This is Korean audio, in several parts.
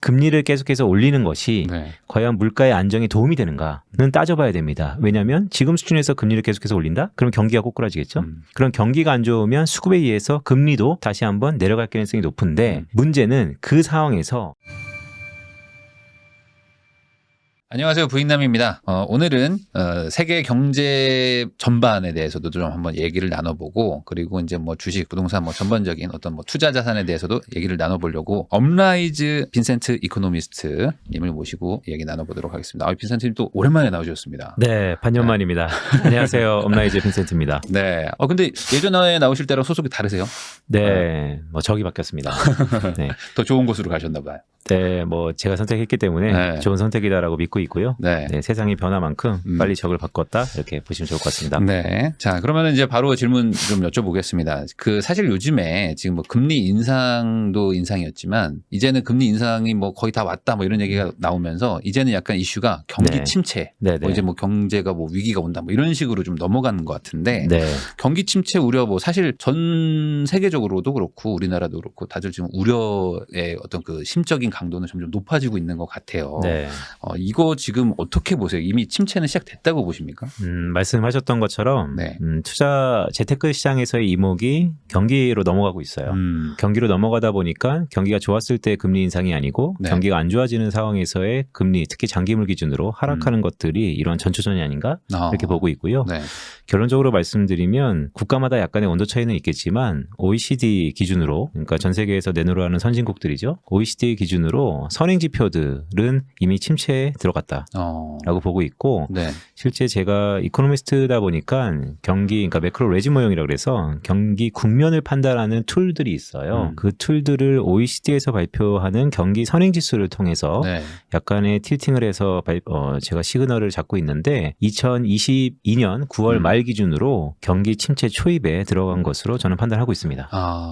금리를 계속해서 올리는 것이 네. 과연 물가의 안정에 도움이 되는가는 따져봐야 됩니다. 왜냐하면 지금 수준에서 금리를 계속해서 올린다? 그럼 경기가 꼬꾸라지겠죠. 그럼 경기가 안 좋으면 수급에 의해서 금리도 다시 한번 내려갈 가능성이 높은데 문제는 그 상황에서 안녕하세요. 부익남입니다. 오늘은 세계 경제 전반에 대해서도 좀 한번 얘기를 나눠보고 그리고 이제 뭐 주식, 부동산 뭐 전반적인 어떤 뭐 투자 자산에 대해서도 얘기를 나눠보려고 업라이즈 빈센트 이코노미스트 님을 모시고 얘기 나눠보도록 하겠습니다. 빈센트님 또 오랜만에 나오셨습니다. 네, 반년 만입니다. 안녕하세요. 업라이즈 빈센트입니다. 네. 근데 예전에 나오실 때랑 소속이 다르세요? 네, 뭐 적이 바뀌었습니다. 네. 더 좋은 곳으로 가셨나 봐요. 네, 뭐 제가 선택했기 때문에 네. 좋은 선택이다라고 믿고 있고요. 네. 네, 세상이 변화만큼 빨리 적을 바꿨다 이렇게 보시면 좋을 것 같습니다. 네. 자, 그러면 이제 바로 질문 좀 여쭤보겠습니다. 사실 요즘에 지금 뭐 금리 인상도 인상이었지만 이제는 금리 인상이 뭐 거의 다 왔다 뭐 이런 얘기가 나오면서 이제는 약간 이슈가 경기 네. 침체, 네, 뭐 네. 이제 뭐 경제가 뭐 위기가 온다 뭐 이런 식으로 좀 넘어가는 것 같은데 네. 경기 침체 우려 뭐 사실 전 세계적으로도 그렇고 우리나라도 그렇고 다들 지금 우려의 어떤 그 심적인 강도는 점점 높아지고 있는 것 같아요. 네. 이거 지금 어떻게 보세요? 이미 침체는 시작됐다고 보십니까? 말씀하셨던 것처럼 네. 투자 재테크 시장에서의 이목이 경기로 넘어가고 있어요. 경기로 넘어가다 보니까 경기가 좋았을 때 금리 인상이 아니고 네. 경기가 안 좋아지는 상황에서의 금리 특히 장기물 기준으로 하락하는 것들이 이런 전초전이 아닌가 이렇게 보고 있고요. 네. 결론적으로 말씀드리면 국가마다 약간의 온도 차이는 있겠지만 OECD 기준으로 그러니까 전 세계에서 내놓으라는 선진국들이죠. OECD 기준으로 선행 지표들은 이미 침체에 들어갔다라고 보고 있고 네. 실제 제가 이코노미스트다 보니까 경기 그러니까 매크로 레지 모형이라고 그래서 경기 국면을 판단하는 툴들이 있어요. 그 툴들을 OECD에서 발표하는 경기 선행 지수를 통해서 네. 약간의 틸팅을 해서 제가 시그널을 잡고 있는데 2022년 9월 말 기준으로 경기 침체 초입에 들어간 것으로 저는 판단하고 있습니다.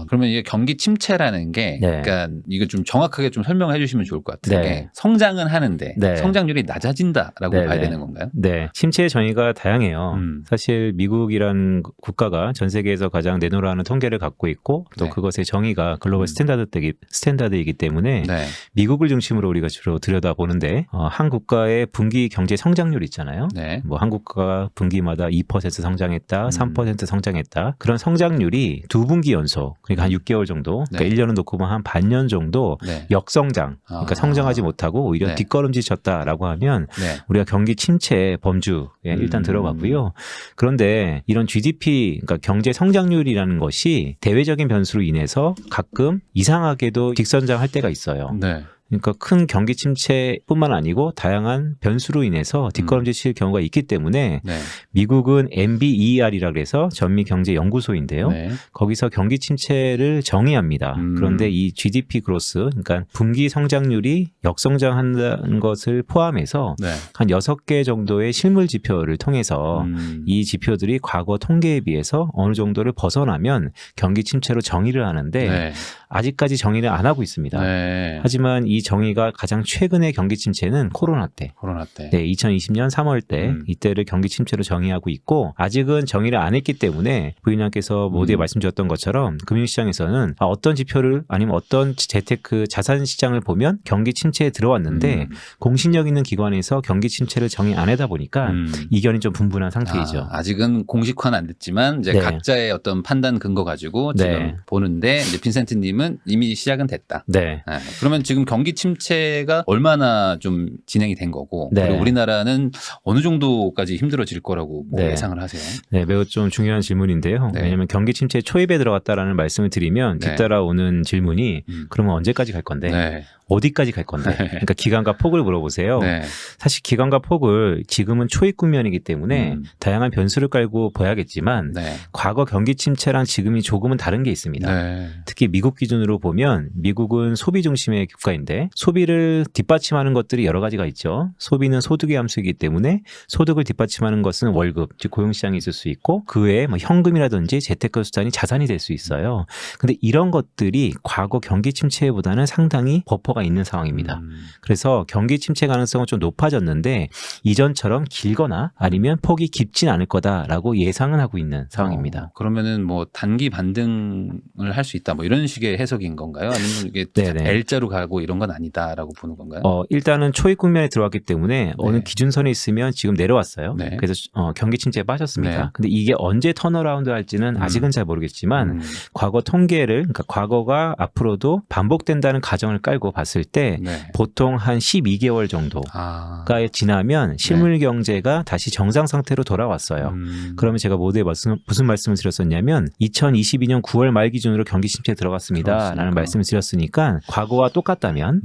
그러면 이게 경기 침체라는 게 네. 그러니까 이거 좀 정확하게 좀 설명해 주시면 좋을 것 같은 네. 게 성장은 하는데 네. 성장률이 낮아진다라고 네, 봐야 네. 되는 건가요? 네, 침체의 정의가 다양해요. 사실 미국이란 국가가 전 세계에서 가장 내놓으라는 통계를 갖고 있고 또 네. 그것의 정의가 글로벌 스탠다드이기 때문에 네. 미국을 중심으로 우리가 주로 들여다보는데 한 국가의 분기 경제 성장률 있잖아요. 네. 뭐 한 국가가 분기마다 2% 성장했다, 3% 성장했다. 그런 성장률이 두 분기 연속, 그러니까 한 6개월 정도, 네. 그러니까 1년은 놓고 보면 한 반년 정도 네. 역성장, 그러니까 성장하지 못하고 오히려 네. 뒷걸음질 쳤다라고 하면 네. 우리가 경기 침체 범주에 일단 들어가고요. 그런데 이런 GDP, 그러니까 경제 성장률이라는 것이 대외적인 변수로 인해서 가끔 이상하게도 직선장할 때가 있어요. 네. 그러니까 큰 경기 침체뿐만 아니고 다양한 변수로 인해서 뒷걸음질 칠 경우가 있기 때문에 네. 미국은 NBER이라고 해서 전미경제연구소인데요. 네. 거기서 경기 침체를 정의합니다. 그런데 이 GDP 그로스, 그러니까 분기 성장률이 역성장한다는 것을 포함해서 네. 한 6개 정도의 실물 지표를 통해서 이 지표들이 과거 통계에 비해서 어느 정도를 벗어나면 경기 침체로 정의를 하는데 네. 아직까지 정의를 안 하고 있습니다. 네. 하지만 이 정의가 가장 최근의 경기 침체는 코로나 때. 코로나 때. 네, 2020년 3월 때 이때를 경기 침체로 정의하고 있고 아직은 정의를 안 했기 때문에 부인님께서 모두에 말씀 주셨던 것처럼 금융시장에서는 어떤 지표를 아니면 어떤 재테크 자산 시장을 보면 경기 침체에 들어왔는데 공신력 있는 기관에서 경기 침체를 정의 안 하다 보니까 이견이 좀 분분한 상태이죠. 아직은 공식화는 안 됐지만 이제 네. 각자의 어떤 판단 근거 가지고 지금 네. 보는데 이제 빈센트님은 이미 시작은 됐다. 네. 네. 그러면 지금 경기 침체가 얼마나 좀 진행이 된 거고 네. 그리고 우리나라는 어느 정도까지 힘들어질 거라고 뭐 네. 예상을 하세요? 네, 매우 좀 중요한 질문인데요. 네. 왜냐하면 경기 침체 초입에 들어갔다라는 말씀을 드리면 네. 뒤따라오는 질문이 그러면 언제까지 갈 건데? 네. 어디까지 갈 건데? 그러니까 기간과 폭을 물어보세요. 네. 사실 기간과 폭을 지금은 초입 국면이기 때문에 다양한 변수를 깔고 봐야겠지만 네. 과거 경기 침체랑 지금이 조금은 다른 게 있습니다. 네. 특히 미국 기준으로 보면 미국은 소비 중심의 국가인데 소비를 뒷받침하는 것들이 여러 가지가 있죠. 소비는 소득의 함수이기 때문에 소득을 뒷받침하는 것은 월급, 즉 고용시장이 있을 수 있고 그 외에 뭐 현금이라든지 재테크 수단이 자산이 될 수 있어요. 근데 이런 것들이 과거 경기 침체보다는 상당히 버퍼가 우려가 있는 상황입니다. 그래서 경기 침체 가능성은 좀 높아졌는데 이전처럼 길거나 아니면 폭이 깊진 않을 거다라고 예상은 하고 있는 상황입니다. 그러면은 뭐 단기 반등을 할 수 있다 뭐 이런 식의 해석인 건가요? 아니면 이게 네네. L자로 가고 이런 건 아니다라고 보는 건가요? 일단은 초입 국면에 들어왔기 때문에 어느 기준선에 있으면 지금 내려왔어요. 네. 그래서 경기 침체에 빠졌습니다. 네. 근데 이게 언제 턴어라운드 할지는 아직은 잘 모르겠지만 과거 통계를 그러니까 과거가 앞으로도 반복된다는 가정을 깔고 봤을 때 네. 보통 한 12개월 정도가 지나면 실물 경제가 다시 정상 상태로 돌아왔어요. 그러면 제가 모두에 무슨 말씀을 드렸었냐면 2022년 9월 말 기준으로 경기 침체에 들어갔습니다라는 말씀을 드렸으니까 과거와 똑같다면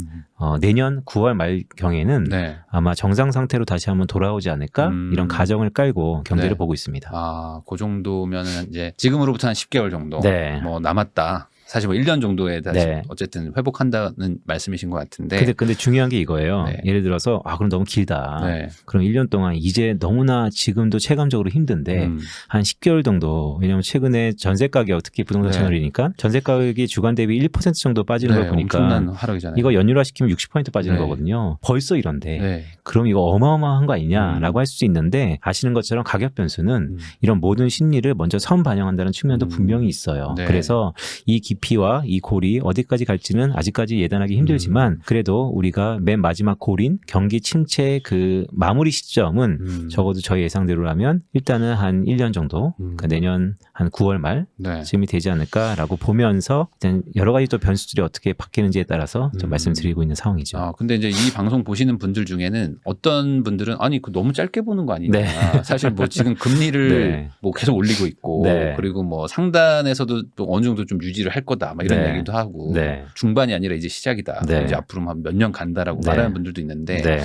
내년 9월 말 경에는 네. 아마 정상 상태로 다시 한번 돌아오지 않을까 이런 가정을 깔고 경제를 네. 보고 있습니다. 그 정도면은 이제 지금으로부터 한 10개월 정도 네. 뭐 남았다. 사실 뭐 1년 정도에 다시 네. 어쨌든 회복한다는 말씀이신 것 같은데. 근데 중요한 게 이거예요. 네. 예를 들어서 그럼 너무 길다. 네. 그럼 1년 동안 이제 너무나 지금도 체감적으로 힘든데 한 10개월 정도 왜냐하면 최근에 전세 가격 특히 부동산 네. 채널이니까 전세 가격이 주간 대비 1% 정도 빠지는 걸 보니까 엄청난 하락이잖아요. 이거 연율화시키면 60% 빠지는 네. 거거든요. 벌써 이런데 네. 그럼 이거 어마어마한 거 아니냐라고 할 수 있는데 아시는 것처럼 가격 변수는 이런 모든 심리를 먼저 선반영한다는 측면도 분명히 있어요. 네. 그래서 이 깊이와 이 골이 어디까지 갈지는 아직까지 예단하기 힘들지만 그래도 우리가 맨 마지막 골인 경기 침체의 그 마무리 시점은 적어도 저희 예상대로라면 일단은 한 1년 정도 그러니까 내년 한 9월 말쯤이 되지 않을까라고 보면서 일단 여러 가지 또 변수들이 어떻게 바뀌는지에 따라서 좀 말씀드리고 있는 상황이죠. 근데 이제 이 방송 보시는 분들 중에는 어떤 분들은 아니 그 너무 짧게 보는 거 아니냐. 네. 사실 뭐 지금 금리를 네. 뭐 계속 올리고 있고 네. 그리고 뭐 상단에서도 또 어느 정도 좀 유지를 할 거다. 막 이런 네. 얘기도 하고 네. 중반이 아니라 이제 시작이다. 네. 이제 앞으로 한 몇 년 간다라고 네. 말하는 분들도 있는데 네.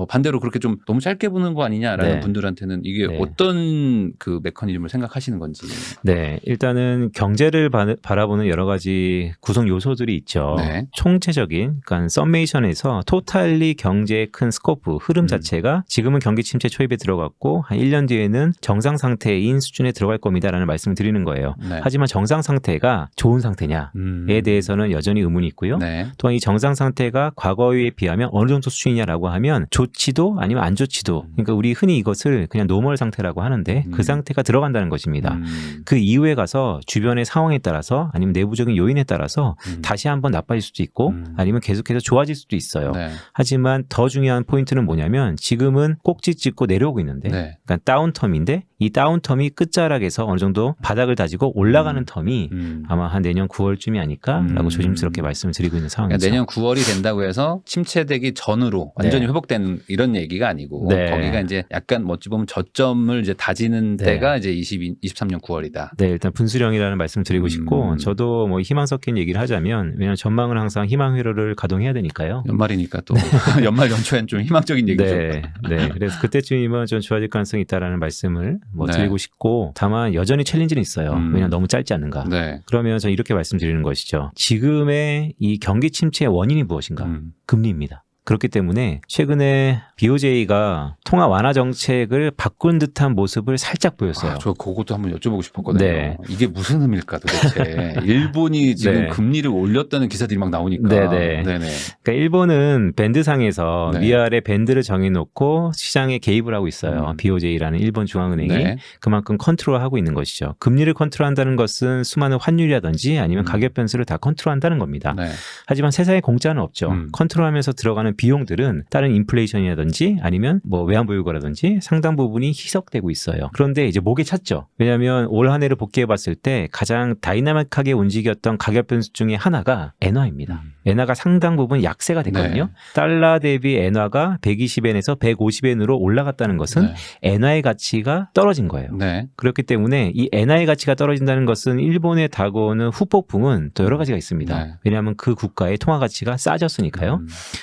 반대로 그렇게 좀 너무 짧게 보는 거 아니냐라는 네. 분들한테는 이게 네. 어떤 그 메커니즘을 생각하시는 건지. 네, 일단은 경제를 바라보는 여러 가지 구성 요소들이 있죠. 네. 총체적인, 그러니까 썸메이션에서 토탈리 경제의 큰 스코프, 흐름 자체가 지금은 경기 침체 초입에 들어갔고 한 1년 뒤에는 정상 상태인 수준에 들어갈 겁니다라는 말씀을 드리는 거예요. 네. 하지만 정상 상태가 좋은 상태냐에 대해서는 여전히 의문이 있고요. 네. 또한 이 정상 상태가 과거에 비하면 어느 정도 수준이냐라고 하면 좋지도 아니면 안 좋지도, 그러니까 우리 흔히 이것을 그냥 노멀 상태라고 하는데 그 상태가 들어간다는 것입니다. 그 이후에 가서 주변의 상황에 따라서 아니면 내부적인 요인에 따라서 다시 한번 나빠질 수도 있고 아니면 계속해서 좋아질 수도 있어요. 네. 하지만 더 중요한 포인트는 뭐냐면 지금은 꼭지 찍고 내려오고 있는데 네. 그러니까 다운텀인데 이 다운텀이 끝자락에서 어느 정도 바닥을 다지고 올라가는 텀이 아마 한 내년 9월쯤이 아닐까라고 조심스럽게 말씀을 드리고 있는 상황이죠. 그러니까 내년 9월이 된다고 해서 침체되기 전으로 완전히 회복되는 이런 얘기가 아니고 네. 거기가 이제 약간 어찌 보면 저점을 이제 다지는 네. 때가 이제 23년 9월이다. 네, 일단 분수령이라는 말씀 드리고 싶고 저도 뭐 희망 섞인 얘기를 하자면 왜냐하면 전망은 항상 희망 회로를 가동해야 되니까요. 연말이니까 또 연말 연초엔 좀 희망적인 얘기죠. 네, 네. 그래서 그때쯤이면 좀 좋아질 가능성이 있다라는 말씀을 뭐 네. 드리고 싶고 다만 여전히 챌린지는 있어요. 왜냐하면 너무 짧지 않는가. 네. 그러면 저는 이렇게 말씀드리는 것이죠. 지금의 이 경기 침체의 원인이 무엇인가? 금리입니다. 그렇기 때문에 최근에 BOJ가 통화 완화 정책을 바꾼 듯한 모습을 살짝 보였어요. 저 그것도 한번 여쭤보고 싶었거든요. 네. 이게 무슨 의미일까 도대체. 일본이 지금 네. 금리를 올렸다는 기사들이 막 나오니까. 네네. 네네. 그러니까 일본은 밴드상에서 네. 위아래 밴드를 정해놓고 시장에 개입을 하고 있어요. BOJ라는 일본 중앙은행이 네. 그만큼 컨트롤하고 있는 것이죠. 금리를 컨트롤한다는 것은 수많은 환율이라든지 아니면 가격 변수를 다 컨트롤한다는 겁니다. 네. 하지만 세상에 공짜는 없죠. 컨트롤하면서 들어가는 비용들은 다른 인플레이션이라든지 아니면 뭐 외환보유고라든지 상당 부분이 희석되고 있어요. 그런데 이제 목에 찼죠. 왜냐하면 올 한 해를 복귀해 봤을 때 가장 다이나믹하게 움직였던 가격 변수 중에 하나가 엔화입니다. 엔화가 상당 부분 약세가 됐거든요. 네. 달러 대비 엔화가 120엔에서 150엔으로 올라갔다는 것은 네. 엔화의 가치가 떨어진 거예요. 네. 그렇기 때문에 이 엔화의 가치가 떨어진다는 것은 일본에 다가오는 후폭풍은 또 여러 가지가 있습니다. 네. 왜냐하면 그 국가의 통화 가치가 싸졌으니까요.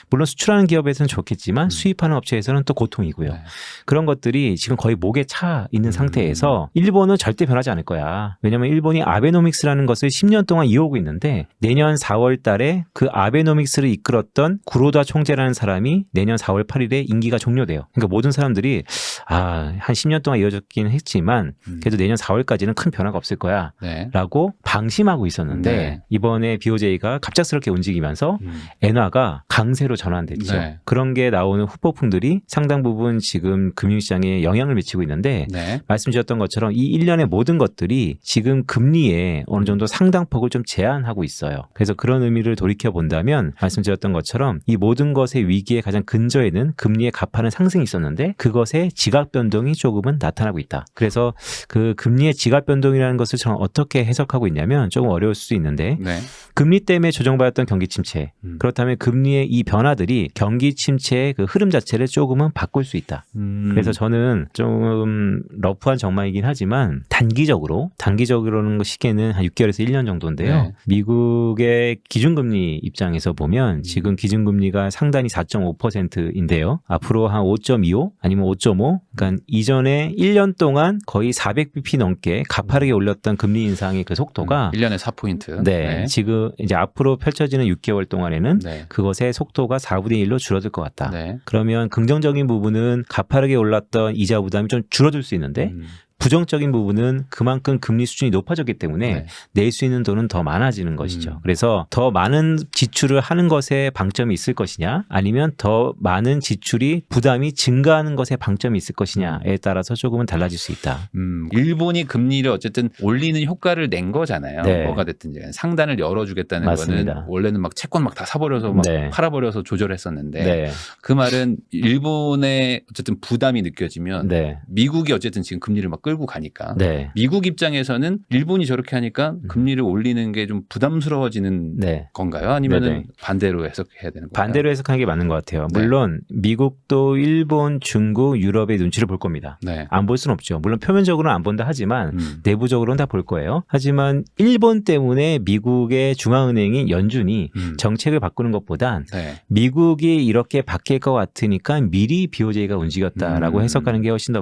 물론 수출하는 기업에서는 좋겠지만 수입하는 업체에서는 또 고통이고요. 네. 그런 것들이 지금 거의 목에 차 있는 상태에서 일본은 절대 변하지 않을 거야. 왜냐하면 일본이 아베노믹스라는 것을 10년 동안 이어오고 있는데 내년 4월 달에 그 그 아베노믹스를 이끌었던 구로다 총재라는 사람이 내년 4월 8일에 임기가 종료돼요. 그러니까 모든 사람들이 한 10년 동안 이어졌긴 했지만 그래도 내년 4월까지는 큰 변화가 없을 거야 네. 라고 방심하고 있었는데 네. 이번에 BOJ가 갑작스럽게 움직이면서 엔화가 강세로 전환됐죠. 네. 그런 게 나오는 후폭풍들이 상당 부분 지금 금융시장에 영향을 미치고 있는데 네. 말씀드렸던 것처럼 이 1년의 모든 것들이 지금 금리에 어느 정도 상당폭을 좀 제한하고 있어요. 그래서 그런 의미를 돌이켜 본다면 말씀드렸던 것처럼 이 모든 것의 위기의 가장 근저에는 금리의 가파른 상승이 있었는데 그것의 지각 변동이 조금은 나타나고 있다. 그래서 그 금리의 지각 변동이라는 것을 저는 어떻게 해석하고 있냐면 조금 어려울 수 있는데 네. 금리 때문에 조정받았던 경기 침체 그렇다면 금리의 이 변화들이 경기 침체의 그 흐름 자체를 조금은 바꿀 수 있다. 그래서 저는 좀 러프한 전망이긴 하지만 단기적으로는 시계는 한 6개월에서 1년 정도인데요. 네. 미국의 기준금리 입장에서 보면 지금 기준금리가 상단이 4.5%인데요. 앞으로 한 5.25 아니면 5.5 그러니까 이전에 1년 동안 거의 400bp 넘게 가파르게 올렸던 금리 인상의 그 속도가 1년에 4포인트. 네, 지금 이제 앞으로 펼쳐지는 6개월 동안에는 네. 그것의 속도가 4분의 1로 줄어들 것 같다. 네. 그러면 긍정적인 부분은 가파르게 올랐던 이자 부담이 좀 줄어들 수 있는데 부정적인 부분은 그만큼 금리 수준이 높아졌기 때문에 네. 낼 수 있는 돈은 더 많아지는 것이죠. 그래서 더 많은 지출을 하는 것에 방점이 있을 것이냐 아니면 더 많은 지출이 부담이 증가하는 것에 방점이 있을 것이냐에 따라서 조금은 달라질 수 있다. 일본이 금리를 어쨌든 올리는 효과를 낸 거잖아요. 네. 뭐가 됐든지 상단을 열어주겠다는 맞습니다. 거는 원래는 막 채권 막 다 사버려서 막 네. 팔아버려서 조절했었는데 네. 그 말은 일본의 어쨌든 부담이 느껴지면 네. 미국이 어쨌든 지금 금리를 막 끌고 가니까 네. 미국 입장에서는 일본이 저렇게 하니까 금리를 올리는 게 좀 부담스러워지는 네. 건가요? 아니면 네네. 반대로 해석해야 되는 건가요? 반대로 해석하는 게 맞는 것 같아요. 네. 물론 미국도 일본, 중국, 유럽의 눈치를 볼 겁니다. 네. 안 볼 수는 없죠. 물론 표면적으로는 안 본다 하지만 내부적으로는 다 볼 거예요. 하지만 일본 때문에 미국의 중앙은행인 연준이 정책을 바꾸는 것보단 네. 미국이 이렇게 바뀔 것 같으니까 미리 BOJ가 움직였다라고 해석하는 게 훨씬 더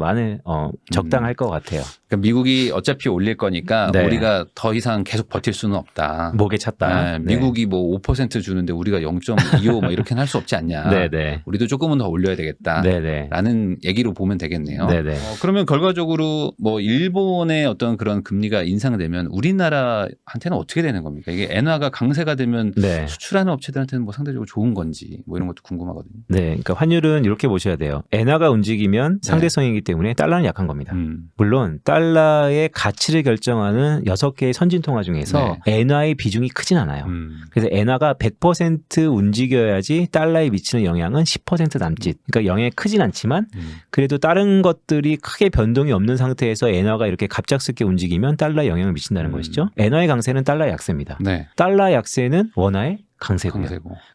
적당할 것 같아요. 그러니까 미국이 어차피 올릴 거니까 네. 우리가 더 이상 계속 버틸 수는 없다. 목에 찼다. 네, 미국이 뭐 5% 주는데 우리가 0.25 뭐 이렇게는 할 수 없지 않냐. 네네. 우리도 조금은 더 올려야 되겠다. 네네. 라는 얘기로 보면 되겠네요. 네네. 그러면 결과적으로 뭐 일본의 어떤 그런 금리가 인상되면 우리나라한테는 어떻게 되는 겁니까? 이게 엔화가 강세가 되면 네. 수출하는 업체들한테는 뭐 상대적으로 좋은 건지 뭐 이런 것도 궁금하거든요. 네. 그러니까 환율은 이렇게 보셔야 돼요. 엔화가 움직이면 상대성이기 때문에 달러는 약한 겁니다. 물론 달러의 가치를 결정하는 6개의 선진 통화 중에서 엔화의 비중이 크진 않아요. 그래서 엔화가 100% 움직여야지 달러에 미치는 영향은 10% 남짓. 그러니까 영향이 크진 않지만 그래도 다른 것들이 크게 변동이 없는 상태에서 엔화가 이렇게 갑작스럽게 움직이면 달러에 영향을 미친다는 것이죠. 엔화의 강세는 달러의 약세입니다. 네. 달러 약세는 원화의 강세고요.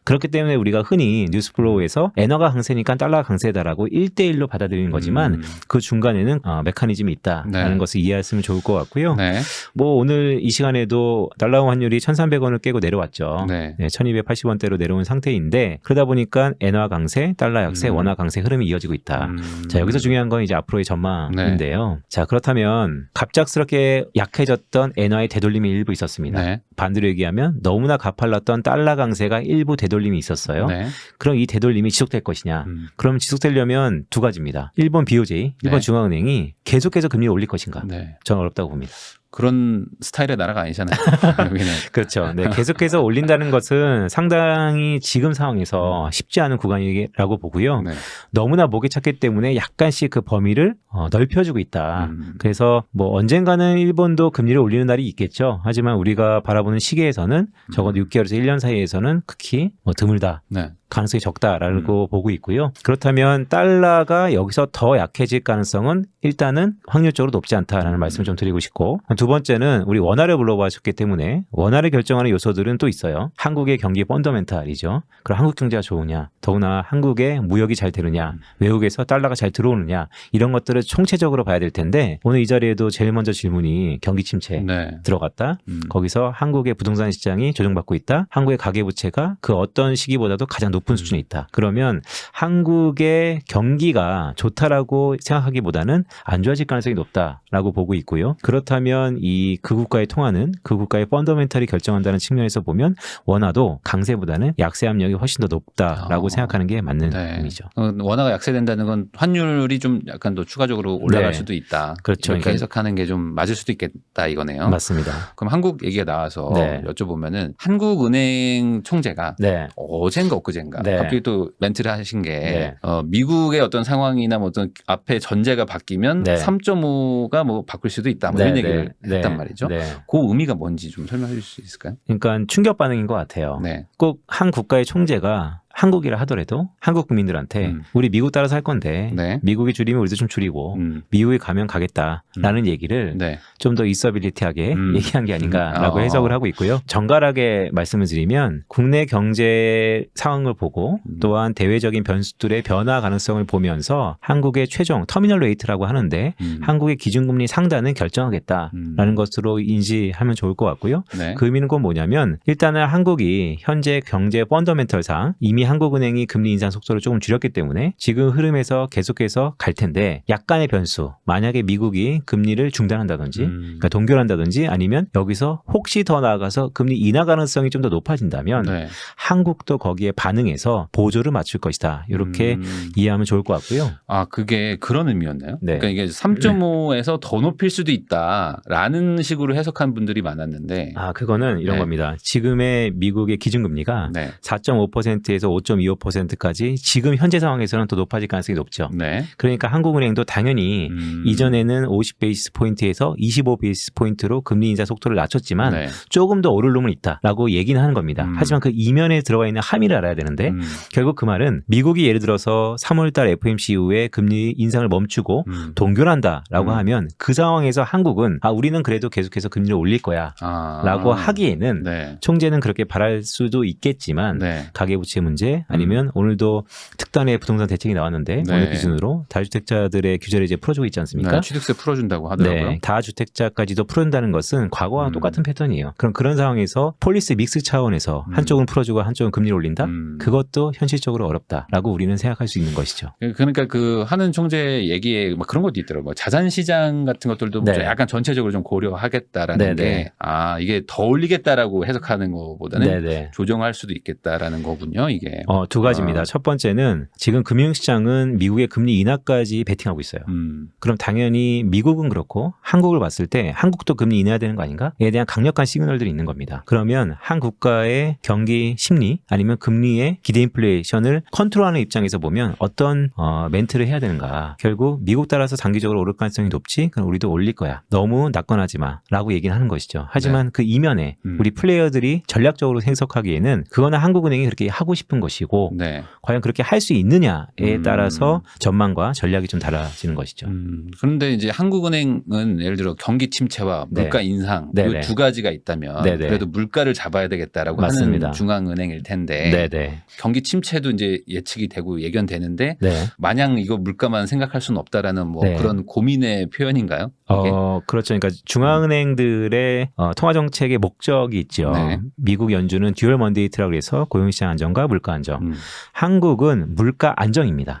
그렇기 때문에 우리가 흔히 뉴스플로우에서 엔화가 강세니까 달러가 강세다라고 1대1로 받아들이는 거지만 그 중간에는 메커니즘이 있다라는 것을 이해했으면 좋을 것 같고요. 네. 뭐 오늘 이 시간에도 달러 환율이 1,300원을 깨고 내려왔죠. 네. 1,280원대로 내려온 상태인데 그러다 보니까 엔화 강세, 달러 약세, 원화 강세 흐름이 이어지고 있다. 자, 여기서 중요한 건 이제 앞으로의 전망인데요. 자, 그렇다면 갑작스럽게 약해졌던 엔화의 되돌림이 일부 있었습니다. 네. 반대로 얘기하면 너무나 가팔랐던 달러 강세가 일부 되돌림이 있었어요. 네. 그럼 이 되돌림이 지속될 것이냐? 그럼 지속되려면 두 가지입니다. 일본 BOJ, 일본 네. 중앙은행이 계속해서 금리를 올릴 것인가? 네. 저는 어렵다고 봅니다. 그런 스타일의 나라가 아니잖아요. 여기는. 그렇죠. 네, 계속해서 올린다는 것은 상당히 지금 상황에서 쉽지 않은 구간이라고 보고요. 네. 너무나 목에 찼기 때문에 약간씩 그 범위를 넓혀주고 있다. 그래서 뭐 언젠가는 일본도 금리를 올리는 날이 있겠죠. 하지만 우리가 바라보는 시기에서는 적어도 6개월에서 1년 사이에서는 극히 드물다. 네. 가능성이 적다라고 보고 있고요. 그렇다면 달러가 여기서 더 약해질 가능성은 일단은 확률적으로 높지 않다라는 말씀을 좀 드리고 싶고, 두 번째는 우리 원화를 물어보셨기 때문에 원화를 결정하는 요소들은 또 있어요. 한국의 경기 펀더멘탈이죠. 그럼 한국 경제가 좋으냐, 더구나 한국의 무역이 잘 되느냐, 외국에서 달러가 잘 들어오느냐, 이런 것들을 총체적으로 봐야 될 텐데 오늘 이 자리에도 제일 먼저 질문이 경기 침체 네. 들어갔다. 거기서 한국의 부동산 시장이 조정받고 있다. 한국의 가계부채가 그 어떤 시기보다도 가장 높은 수준에 있다. 그러면 한국의 경기가 좋다라고 생각하기보다는 안 좋아질 가능성이 높다라고 보고 있고요. 그렇다면 보면 이 그 국가의 통화는 그 국가의 펀더멘털이 결정한다는 측면에서 보면 원화도 강세보다는 약세 압력이 훨씬 더 높다라고 생각하는 게 맞는 네. 의미죠. 원화가 약세된다는 건 환율이 좀 약간 더 추가적으로 올라갈 네. 수도 있다. 그렇죠. 이렇게 그러니까 해석하는 게 좀 맞을 수도 있겠다 이거네요. 맞습니다. 그럼 한국 얘기가 나와서 네. 여쭤보면은 한국은행 총재가 네. 어젠가 엊그젠가 네. 갑자기 또 멘트를 하신 게 네. 미국의 어떤 상황이나 뭐 어떤 앞에 전제가 바뀌면 네. 3.5가 뭐 바꿀 수도 있다. 뭐 이런 얘기를 했단 말이죠. 네. 그 의미가 뭔지 좀 설명해 줄 수 있을까요? 그러니까 충격 반응인 것 같아요. 네. 꼭 한 국가의 총재가 한국이라 하더라도 한국 국민들한테 우리 미국 따라서 할 건데 네. 미국이 줄이면 우리도 좀 줄이고 미국이 가면 가겠다라는 얘기를 네. 좀 더 있어빌리티하게 얘기한 게 아닌가라고 해석을 하고 있고요. 정갈하게 말씀을 드리면 국내 경제 상황을 보고 또한 대외적인 변수들의 변화 가능성을 보면서 한국의 최종 터미널 레이트라고 하는데 한국의 기준금리 상단은 결정하겠다라는 것으로 인지하면 좋을 것 같고요. 네. 그 의미는 곧 뭐냐면 일단은 한국이 현재 경제 펀더멘털상 이미 한국은행이 금리 인상 속도를 조금 줄였기 때문에 지금 흐름에서 계속해서 갈 텐데 약간의 변수, 만약에 미국이 금리를 중단한다든지 그러니까 동결한다든지 아니면 여기서 혹시 더 나아가서 금리 인하 가능성이 좀 더 높아진다면 네. 한국도 거기에 반응해서 보조를 맞출 것이다. 이렇게 이해하면 좋을 것 같고요. 아, 그게 그런 의미였나요? 네. 그러니까 이게 3.5에서 더 높일 수도 있다라는 식으로 해석한 분들이 많았는데 아, 그거는 이런 네. 겁니다. 지금의 미국의 기준금리가 네. 4.5%에서 5.25%까지 지금 현재 상황에서는 더 높아질 가능성이 높죠. 네. 그러니까 한국은행도 당연히 이전에는 50베이스 포인트에서 25베이스 포인트로 금리 인사 속도를 낮췄지만 네. 조금 더 오를 놈은 있다라고 얘기는 하는 겁니다. 하지만 그 이면에 들어가 있는 함의를 알아야 되는데 결국 그 말은 미국이 예를 들어서 3월달 FOMC 이후에 금리 인상을 멈추고 동결한다라고 하면 그 상황에서 한국은 아 우리는 그래도 계속해서 금리를 올릴 거야라고 하기에는 네. 총재는 그렇게 바랄 수도 있겠지만 네. 가계부채 문제 아니면 오늘도 특단의 부동산 대책이 나왔는데 네. 오늘 기준으로 다주택자들의 규제를 이제 풀어주고 있지 않습니까? 네. 취득세 풀어준다고 하더라고요. 네, 다주택자까지도 풀어준다는 것은 과거와 똑같은 패턴이에요. 그럼 그런 상황에서 폴리스 믹스 차원에서 한쪽은 풀어주고 한쪽은 금리를 올린다? 그것도 현실적으로 어렵다라고 우리는 생각할 수 있는 것이죠. 그러니까 그 하는 총재 얘기에 막 그런 것도 있더라고요. 자산 시장 같은 것들도 네. 좀 약간 전체적으로 좀 고려하겠다라는 네, 게 아, 이게 더 올리겠다라고 해석하는 것보다는 네네. 조정할 수도 있겠다라는 거군요, 이게. 두 가지입니다. 첫 번째는 지금 금융시장은 미국의 금리 인하까지 베팅하고 있어요. 그럼 당연히 미국은 그렇고 한국을 봤을 때 한국도 금리 인하해야 되는 거 아닌가?에 대한 강력한 시그널들이 있는 겁니다. 그러면 한 국가의 경기 심리 아니면 금리의 기대 인플레이션을 컨트롤하는 입장에서 보면 어떤 멘트를 해야 되는가. 결국 미국 따라서 장기적으로 오를 가능성이 높지? 그럼 우리도 올릴 거야. 너무 낙관하지 마. 라고 얘기는 하는 것이죠. 하지만 그 이면에 우리 플레이어들이 전략적으로 해석하기에는 그거는 한국은행이 그렇게 하고 싶은 것이고 네. 과연 그렇게 할 수 있느냐에 따라서 전망과 전략이 좀 달라지는 것이죠. 그런데 이제 한국은행은 예를 들어 경기 침체와 물가 네. 인상 네네. 이 두 가지가 있다면 네네. 그래도 물가를 잡아야 되겠다라고 맞습니다. 하는 중앙은행일 텐데 네네. 경기 침체도 이제 예측이 되고 예견되는데 네. 마냥 이거 물가만 생각할 수는 없다라는 뭐 네. 그런 고민의 표현인가요? 이게? 그렇죠. 그러니까 중앙은행들의 통화 정책의 목적이 있죠. 네. 미국 연준은 듀얼 먼데이트라고 해서 고용시장 안정과 물가 안정. 한국은 물가 안정입니다.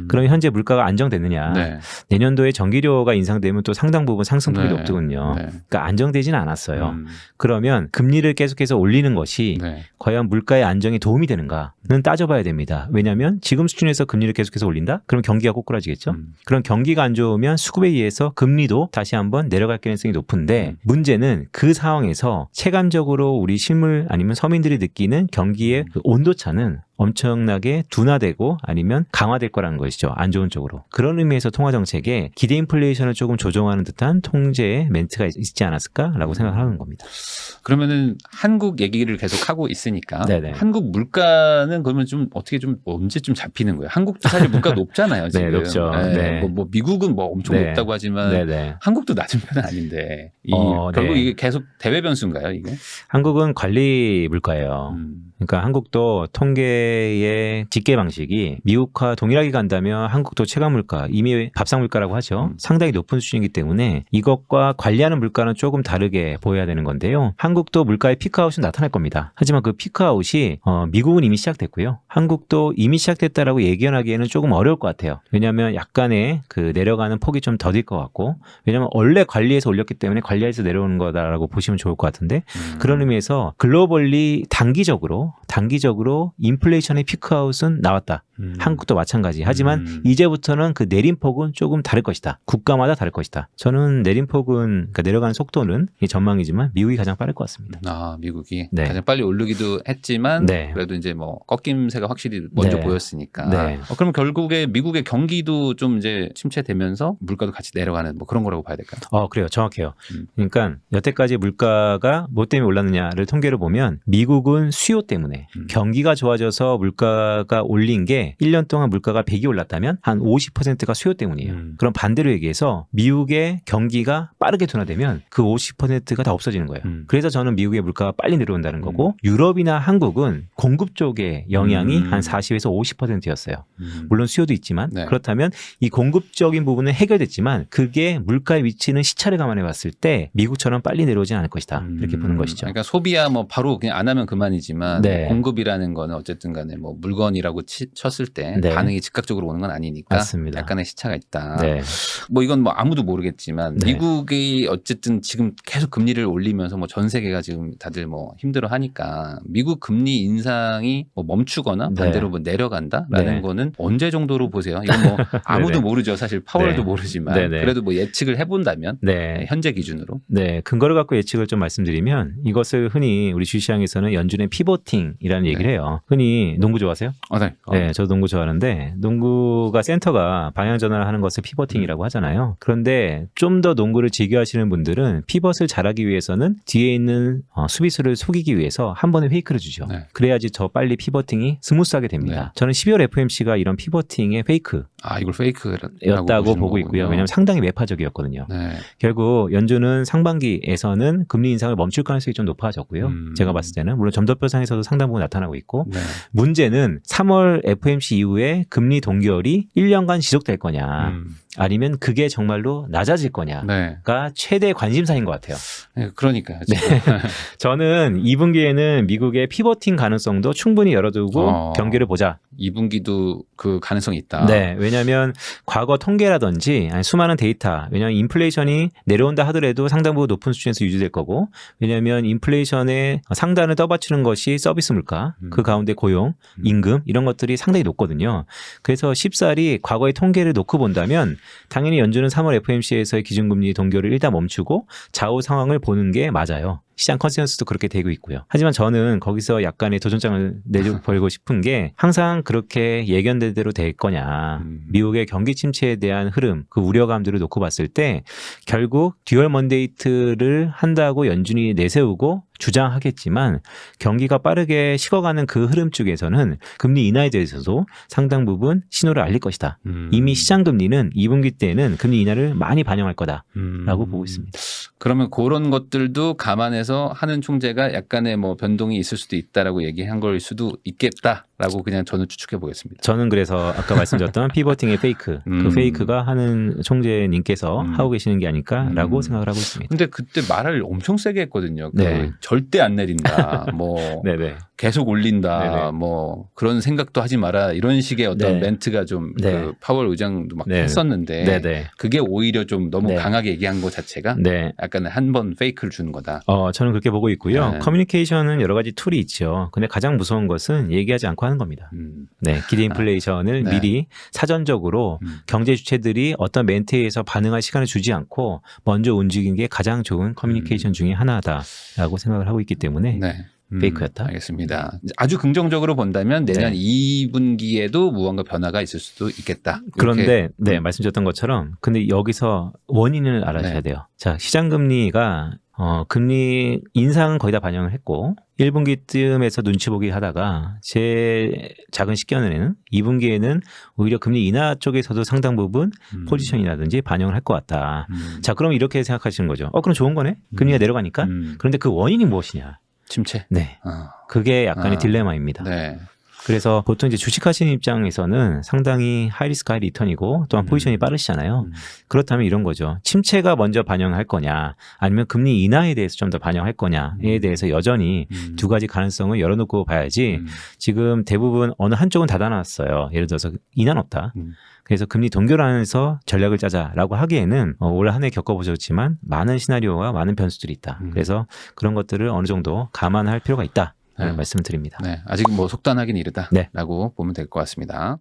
그럼 현재 물가가 안정됐느냐? 네. 내년도에 전기료가 인상되면 또 상당 부분 상승폭이 네. 높거든요. 네. 그러니까 안정되지는 않았어요. 그러면 금리를 계속해서 올리는 것이 네. 과연 물가의 안정에 도움이 되는가는 따져봐야 됩니다. 왜냐하면 지금 수준에서 금리를 계속해서 올린다? 그럼 경기가 꼬꾸라지겠죠. 그럼 경기가 안 좋으면 수급에 의해서 금리도 다시 한번 내려갈 가능성이 높은데 문제는 그 상황에서 체감적으로 우리 실물 아니면 서민들이 느끼는 경기의 그 온도차는 엄청나게 둔화되고 아니면 강화될 거라는 것이죠. 안 좋은 쪽으로. 그런 의미에서 통화정책에 기대 인플레이션을 조금 조정하는 듯한 통제의 멘트가 있지 않았을까라고 생각하는 겁니다. 그러면은 한국 얘기를 계속 하고 있으니까 네네. 한국 물가는 그러면 좀 어떻게 좀 언제쯤 잡히는 거예요? 한국도 사실 물가 높잖아요. 네, 지금. 높죠. 네. 뭐 미국은 뭐 엄청 네. 높다고 하지만 네네. 한국도 낮은 편은 아닌데 결국 네. 이게 계속 대외 변수인가요, 이게? 한국은 관리 물가예요. 그러니까 한국도 통계 경제의 집계 방식이 미국과 동일하게 간다면 한국도 체감 물가, 이미 밥상 물가라고 하죠. 상당히 높은 수준이기 때문에 이것과 관리하는 물가는 조금 다르게 보여야 되는 건데요. 한국도 물가의 피크아웃은 나타날 겁니다. 하지만 그 피크아웃이 미국은 이미 시작됐고요. 한국도 이미 시작됐다라고 예견하기에는 조금 어려울 것 같아요. 왜냐하면 약간의 그 내려가는 폭이 좀 더딜 것 같고, 왜냐하면 원래 관리해서 올렸기 때문에 관리해서 내려오는 거다라고 보시면 좋을 것 같은데, 그런 의미에서 글로벌리 단기적으로 인플레이션의 피크아웃은 나왔다. 한국도 마찬가지. 하지만 이제부터는 그 내림폭은 조금 다를 것이다. 국가마다 다를 것이다. 저는 내림폭은, 그러니까 내려가는 속도는 이 전망이지만 미국이 가장 빠를 것 같습니다. 아, 미국이 네. 가장 빨리 오르기도 했지만 네. 그래도 이제 뭐 꺾임새가 확실히 먼저 네. 보였으니까. 네. 그럼 결국에 미국의 경기도 좀 이제 침체되면서 물가도 같이 내려가는 뭐 그런 거라고 봐야 될까요? 그래요. 정확해요. 그러니까 여태까지 물가가 뭐 때문에 올랐느냐를 통계를 보면 미국은 수요 때문에 경기가 좋아져서 물가가 올린 게 1년 동안 물가가 100이 올랐다면 한 50%가 수요 때문이에요. 그럼 반대로 얘기해서 미국의 경기가 빠르게 둔화되면 그 50%가 다 없어지는 거예요. 그래서 저는 미국의 물가가 빨리 내려온다는 거고, 유럽이나 한국은 공급 쪽의 영향이 한 40에서 50%였어요. 물론 수요도 있지만, 네. 그렇다면 이 공급적인 부분은 해결됐지만 그게 물가에 미치는 시차를 감안해 봤을 때 미국처럼 빨리 내려오진 않을 것이다. 이렇게 보는 것이죠. 그러니까 소비야 뭐 바로 그냥 안 하면 그만이지만 네. 공급이라는 거는 어쨌든 간에 뭐 물건이라고 쳤을 때 네. 반응이 즉각적으로 오는 건 아니니까 맞습니다. 약간의 시차가 있다. 네. 뭐 이건 뭐 아무도 모르겠지만 네. 미국이 어쨌든 지금 계속 금리를 올리면서 뭐 전 세계가 지금 다들 뭐 힘들어 하니까 미국 금리 인상이 뭐 멈추거나 네. 반대로 뭐 내려간다라는 네. 거는 언제 정도로 보세요? 이건 뭐 아무도 네네. 모르죠. 사실 파월도 네. 모르지만 네네. 그래도 뭐 예측을 해본다면 네. 현재 기준으로 네, 근거를 갖고 예측을 좀 말씀드리면 이것을 흔히 우리 주시장에서는 연준의 피보팅이라는 얘기를 해요. 흔히 농구 좋아하세요? 네. 네, 저도 농구 좋아하는데 농구가 센터가 방향 전환을 하는 것을 피보팅이라고 하잖아요. 그런데 좀 더 농구를 즐겨하시는 분들은 피벗을 잘하기 위해서는 뒤에 있는 수비수를 속이기 위해서 한 번에 페이크를 주죠. 네. 그래야지 더 빨리 피보팅이 스무스하게 됩니다. 저는 12월 FOMC가 이런 피보팅의 페이크 이걸 페이크라고 였다고 보고 보시는 있고요. 거군요. 왜냐하면 상당히 매파적이었거든요. 네. 결국 연준은 상반기에서는 금리 인상을 멈출 가능성이 좀 높아졌고요. 제가 봤을 때는 물론 점도표상에서도 상당 부분 나타나고 있고, 네. 문제는 3월 FOMC 이후에 금리 동결이 1년간 지속될 거냐 아니면 그게 정말로 낮아질 거냐가 네. 최대 관심사인 것 같아요. 네, 그러니까요. 네. 저는 2분기에는 미국의 피보팅 가능성도 충분히 열어두고 경기를 보자. 2분기도 그 가능성이 있다. 네, 왜냐하면 과거 통계라든지 아니 수많은 데이터, 왜냐하면 인플레이션이 내려온다 하더라도 상당 부분 높은 수준에서 유지될 거고, 왜냐하면 인플레이션의 상단을 떠받치는 것이 서비스 물가, 그 가운데 고용, 임금 이런 것들이 상당히 높거든요. 그래서 쉽사리 과거의 통계를 놓고 본다면 당연히 연준은 3월 FOMC에서의 기준금리 동결을 일단 멈추고 좌우 상황을 보는 게 맞아요. 시장 컨센서스도 그렇게 되고 있고요. 하지만 저는 거기서 약간의 도전장을 내버리고 싶은 게 항상 그렇게 예견대로 될 거냐. 미국의 경기 침체에 대한 흐름, 그 우려감들을 놓고 봤을 때 결국 듀얼 먼데이트를 한다고 연준이 내세우고 주장하겠지만 경기가 빠르게 식어가는 그 흐름 쪽에서는 금리 인하에 대해서도 상당 부분 신호를 알릴 것이다. 이미 시장 금리는 2분기 때는 금리 인하를 많이 반영할 거다라고 보고 있습니다. 그러면 그런 것들도 감안해서 하는 총재가 약간의 뭐 변동이 있을 수도 있다라고 얘기한 걸 수도 있겠다라고 그냥 저는 추측해 보겠습니다. 저는 그래서 아까 말씀드렸던 피버팅의 페이크, 그 페이크가 하는 총재님께서 하고 계시는 게 아닐까라고 생각을 하고 있습니다. 근데 그때 말을 엄청 세게 했거든요. 네. 절대 안 내린다. 뭐 네네. 계속 올린다. 네네. 뭐 그런 생각도 하지 마라. 이런 식의 어떤 네. 멘트가 좀 네. 그 파월 의장도 막 네. 했었는데 네네. 그게 오히려 좀 너무 네. 강하게 얘기한 것 자체가 네. 약간 한 번 페이크를 주는 거다. 저는 그렇게 보고 있고요. 네. 커뮤니케이션은 여러 가지 툴이 있죠. 근데 가장 무서운 것은 얘기하지 않고 하는 겁니다. 네, 기대 인플레이션을 네. 미리 사전적으로 경제 주체들이 어떤 멘트에 의해서 반응할 시간을 주지 않고 먼저 움직이는 게 가장 좋은 커뮤니케이션 중에 하나다라고 생각을 하고 있기 때문에 네. 페이크였다. 알겠습니다. 아주 긍정적으로 본다면 내년 네. 2분기에도 무언가 변화가 있을 수도 있겠다. 그런데 네, 말씀드렸던 것처럼 근데 여기서 원인을 알아셔야 네. 돼요. 자, 시장 금리가 금리 인상은 거의 다 반영을 했고 1분기쯤에서 눈치 보기 하다가 제 작은 식견에는 2분기에는 오히려 금리 인하 쪽에서도 상당 부분 포지션이라든지 반영을 할 것 같다. 자, 그럼 이렇게 생각하시는 거죠. 그럼 좋은 거네. 금리가 내려가니까. 그런데 그 원인이 무엇이냐? 침체. 네. 그게 약간의 딜레마입니다. 네. 그래서 보통 이제 주식하시는 입장에서는 상당히 하이리스크 하이리턴이고 또한 포지션이 빠르시잖아요. 그렇다면 이런 거죠. 침체가 먼저 반영할 거냐 아니면 금리 인하에 대해서 좀 더 반영할 거냐에 대해서 여전히 두 가지 가능성을 열어놓고 봐야지 지금 대부분 어느 한쪽은 닫아놨어요. 예를 들어서 인하는 없다. 그래서 금리 동결하면서 전략을 짜자라고 하기에는 올 한 해 겪어보셨지만 많은 시나리오와 많은 변수들이 있다. 그래서 그런 것들을 어느 정도 감안할 필요가 있다. 말씀을 드립니다. 네, 아직 뭐 속단하긴 이르다라고 네. 보면 될 것 같습니다.